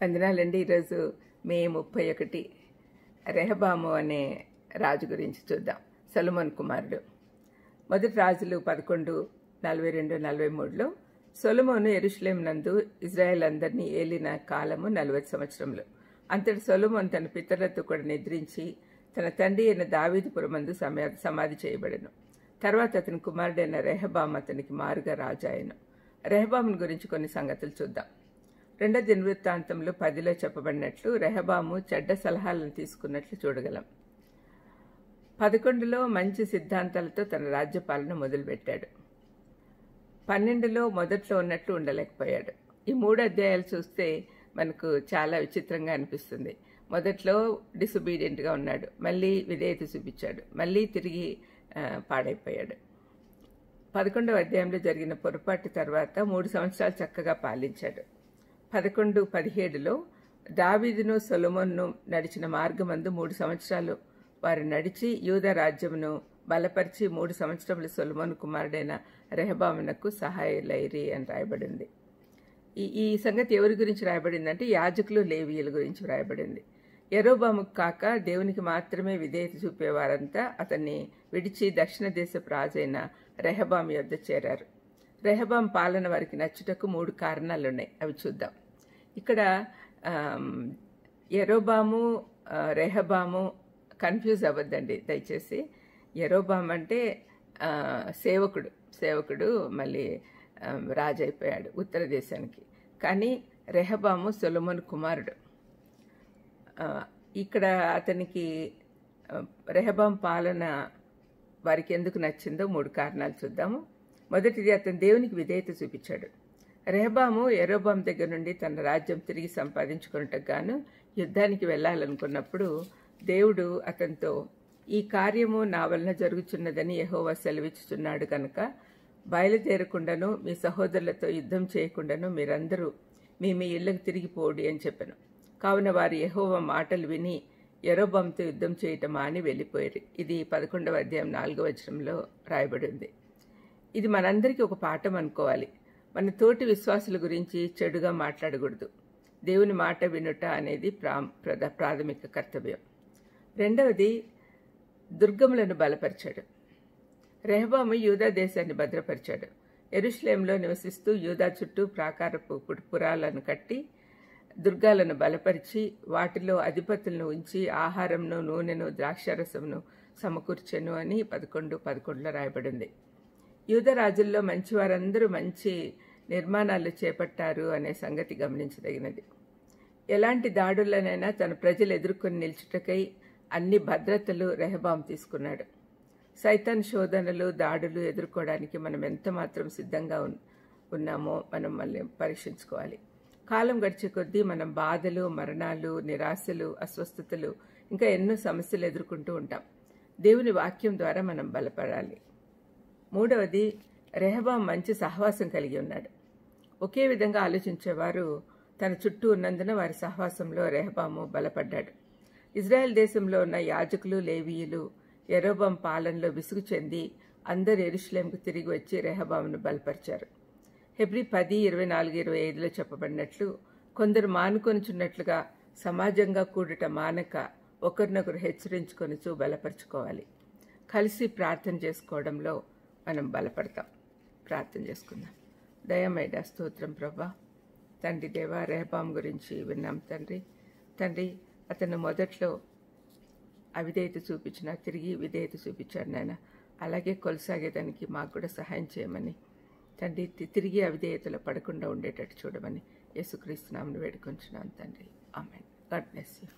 వందనాలండి. ఈరోజు మే 31 రెహబాము అనే రాజు గురించి చూద్దాం. సొలొమోను కుమారుడు. మొదటి రాజులు 11:42-43లో సొలొమోను యెరూషలేము నందు ఇజ్రాయెల్ అందరినీ ఏలిన కాలము 40 సంవత్సరములు. అంతటి సొలొమోను తన పితరులతో కూడా నిద్రించి తన తండ్రి అయిన దావీదుపురమందు సమాధి చేయబడెను. తర్వాత అతని కుమారుడైన రెహబాము అతనికి మారుగా రాజాయను. రెహబామును గురించి కొన్ని సంగతులు చూద్దాం. 2 దినవృత్తాంతంలో 10లో చెప్పబడినట్లు రెహబాము చెడ్డ సలహాలను తీసుకున్నట్లు చూడగలం. 11లో మంచి సిద్ధాంతాలతో తన రాజ్యపాలన మొదలుపెట్టాడు. 12లో మొదట్లో ఉన్నట్లు ఉండలేకపోయాడు. ఈ 3 అధ్యాయాలు చూస్తే మనకు చాలా విచిత్రంగా అనిపిస్తుంది. మొదట్లో డిసొబీడియంట్గా ఉన్నాడు, మళ్ళీ విధేయత చూపించాడు, మళ్ళీ తిరిగి పాడైపోయాడు. 11వ అధ్యాయంలో జరిగిన పొరపాటు తర్వాత 3 సంవత్సరాలు చక్కగా పాలించాడు. 11:17లో దావీదును సొలొమోనును నడిచిన మార్గమందు 3 సంవత్సరాలు వారు నడిచి యూదా రాజ్యమును బలపరిచి 3 సంవత్సరములు సొలొమోను కుమారుడైన రెహబామునకు సహాయులైరి అని రాయబడింది. ఈ సంగతి ఎవరి గురించి రాయబడిందంటే యాజకులు లేవీయుల గురించి రాయబడింది. యరొబాముకు కాక దేవునికి మాత్రమే విధేయత చూపేవారంతా అతన్ని విడిచి దక్షిణ దేశపు రాజైన రెహబాము యొద్ద చేరారు. రెహబాం పాలన వారికి నచ్చుటకు 3 కారణాలున్నాయి. అవి చూద్దాం. ఇక్కడ యరొబాము రెహబాము కన్ఫ్యూజ్ అవ్వద్దండి దయచేసి. యరొబాం అంటే సేవకుడు మళ్ళీ రాజు అయిపోయాడు ఉత్తర దేశానికి. కానీ రెహబాము సొలొమోను కుమారుడు. ఇక్కడ అతనికి రెహబాం పాలన వారికి ఎందుకు నచ్చిందో 3 కారణాలు చూద్దాము. మొదటిది, అతను దేవునికి విధేయత చూపించాడు. రెహబాము యరొబాం దగ్గర నుండి తన రాజ్యం తిరిగి సంపాదించుకున్నట్టుకు గాను యుద్ధానికి వెళ్లాలనుకున్నప్పుడు దేవుడు అతనితో, ఈ కార్యము నా వలన జరుగుచున్నదని యెహోవా సెలవిచ్చుచున్నాడు కనుక బయలుదేరకుండాను మీ సహోదరులతో యుద్ధం చేయకుండాను మీరందరూ మీ ఇళ్లకు తిరిగిపోడి అని చెప్పాను. కావున వారు యెహోవా మాటలు విని యరొబాంతో యుద్ధం చేయటం మాని వెళ్ళిపోయారు. ఇది 11వ అధ్యాయం 4వ వచనంలో రాయబడింది. ఇది మనందరికీ ఒక పాఠం అనుకోవాలి. మన తోటి విశ్వాసుల గురించి చెడుగా మాట్లాడకూడదు. దేవుని మాట వినుట అనేది ప్రాథమిక కర్తవ్యం. రెండవది, దుర్గములను బలపరిచాడు. రెహబాము యూదా దేశాన్ని భద్రపరిచాడు. యెరూషలేములో నివసిస్తూ యూదా చుట్టూ ప్రాకారపు పురాలను కట్టి దుర్గాలను బలపరిచి వాటిలో అధిపతులను ఉంచి ఆహారంను, నూనెను, ద్రాక్షారసమును సమకూర్చెను అని 11:11లో రాయబడింది. యూదా రాజుల్లో మంచివారందరూ మంచి నిర్మాణాలు చేపట్టారు అనే సంగతి గమనించదగినది. ఎలాంటి దాడులనైనా తన ప్రజలు ఎదుర్కొని నిల్చుటకై అన్ని భద్రతలు రెహబాం తీసుకున్నాడు. సైతాన్ శోధనలు, దాడులు ఎదుర్కోవడానికి మనం ఎంత మాత్రం సిద్ధంగా ఉన్నామో మనం మళ్ళీ పరీక్షించుకోవాలి. కాలం గడిచే కొద్దీ మనం బాధలు, మరణాలు, నిరాశలు, అస్వస్థతలు, ఇంకా ఎన్నో సమస్యలు ఎదుర్కొంటూ ఉంటాం. దేవుని వాక్యం ద్వారా మనం బలపడాలి. మూడవది, రెహబాం మంచి సహవాసం కలిగి ఉన్నాడు. ఒకే విధంగా ఆలోచించేవారు తన చుట్టూ ఉన్నందున వారి సహవాసంలో రెహబాము బలపడ్డాడు. ఇజ్రాయెల్ దేశంలో ఉన్న యాజకులు, లేవీయులు యరొబాం పాలనలో విసుగు చెంది అందరు యెరూషలేముకు తిరిగి వచ్చి రెహబామును బలపరిచారు. హెబ్రీ 10:24-25లో చెప్పబడినట్లు కొందరు మానుకొనుచున్నట్లుగా సమాజంగా కూడుట మానక ఒకరినొకరు హెచ్చరించుకొనుచు బలపరుచుకోవాలి. కలిసి ప్రార్థన చేసుకోవడంలో మనం బలపడతాం. ప్రార్థన చేసుకుందాం. దయమేడ స్తోత్రం ప్రభా. తండ్రి దేవా, రెహబాం గురించి విన్నాం తండ్రి. అతను మొదట్లో అవిధేయత చూపించిన తిరిగి విధేయత చూపించాడు నాయన. అలాగే కొనసాగేదానికి మాకు కూడా సహాయం చేయమని తండ్రి, తిరిగి అవిధేయతలో పడకుండా ఉండేటట్టు చూడమని యేసుక్రీస్తు నామమున వేడుకొంచున్నాను తండ్రి. ఆమేన్. God bless you.